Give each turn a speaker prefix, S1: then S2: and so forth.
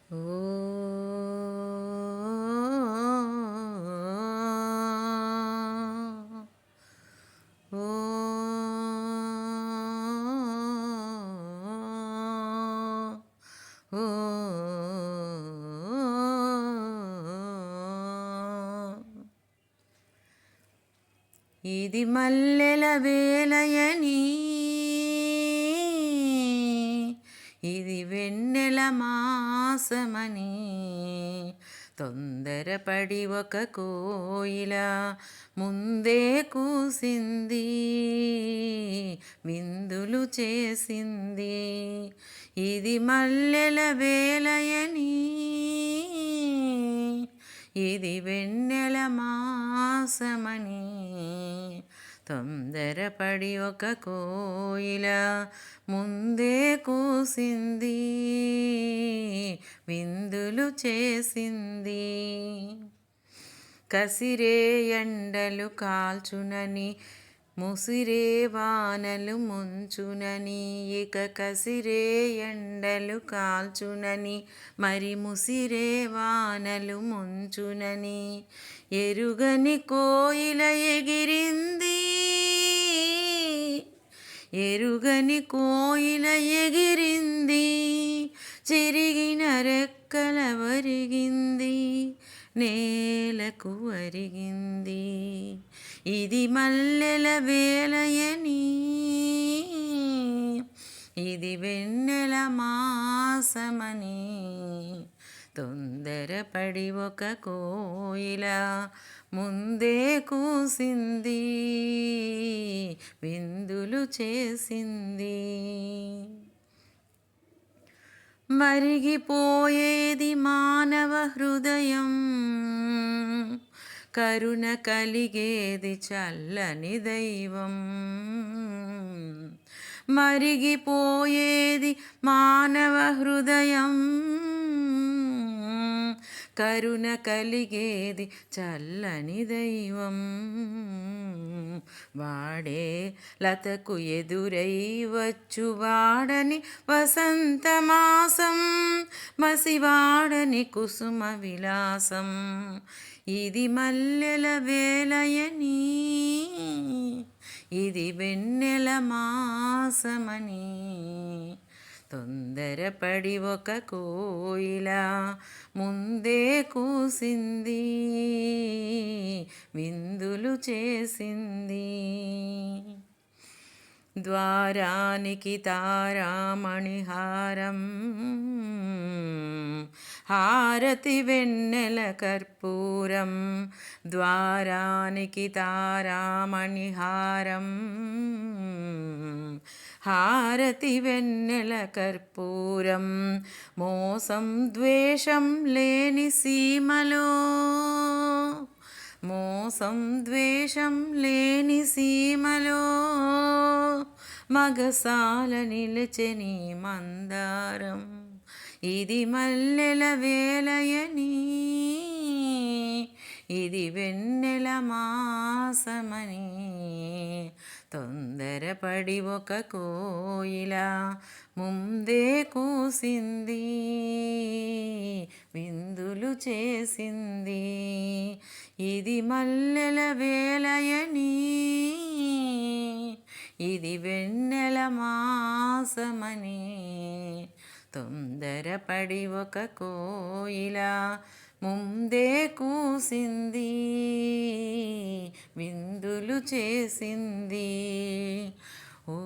S1: ఓ ఓ ఓ ఇది మల్లెల వేలయని, ఇది వెన్నెల మాసమని, తొందరపడి ఒక కోయిల ముందే కూసింది, విందులు చేసింది. ఇది మల్లెల వేలయని, ఇది వెన్నెల మాసమని, తొందరపడి ఒక కోయిల ముందే కూసింది, విందులు చేసింది. కసిరే ఎండలు కాల్చునని, ముసిరే వానలు ముంచునని, ఇక కసిరే ఎండలు కాల్చునని, మరి ముసిరే వానలు ముంచునని, ఎరుగని కోయిల ఎగిరింది, ఎరుగని కోయిల ఎగిరింది, చెరిగిన రెక్కల వరిగింది, నేలకు వరిగింది. ఇది మల్లెల వేలయని, ఇది వెన్నెల మాసమని, తొందరపడి ఒక కోయిల ముందే కూసింది, విందులు చేసింది. మరిగిపోయేది మానవ హృదయం, కరుణ కలిగేది చల్లని దైవం. మరిగిపోయేది మానవ హృదయం, కరుణ కలిగేది చల్లని దైవం. వాడే లతకు ఎదురై వచ్చు వాడని వసంతమాసం, మసివాడని కుసుమ విలాసం. ఇది మల్లెల వేలయని, ఇది వెన్నెల మాసమని, తొందరపడి ఒక కోయిల ముందే కూసింది, విందులు చేసింది. ద్వారానికి తారామణిహారం, హారతి వెన్నెల కర్పూరం. ద్వారానికి తారామణిహారం, హారతి వెన్నెల కర్పూరం. మోసం ద్వేషం లేని సీమలో, మోసం ద్వేషం లేని సీమలో, మగసాల నిలచెని మందారం. ఇది మల్లెల వేలయని, ఇది వెన్నెల మాసమని, తొందరపడి ఒక కోయిల ముందే కూసింది, విందులు చేసింది. ఇది మల్లెల వేలయని, ఇది వెన్నెల మాసమని, తొందరపడి ఒక కోయిల ముందే కూసింది, విందులు చేసింది. ఓ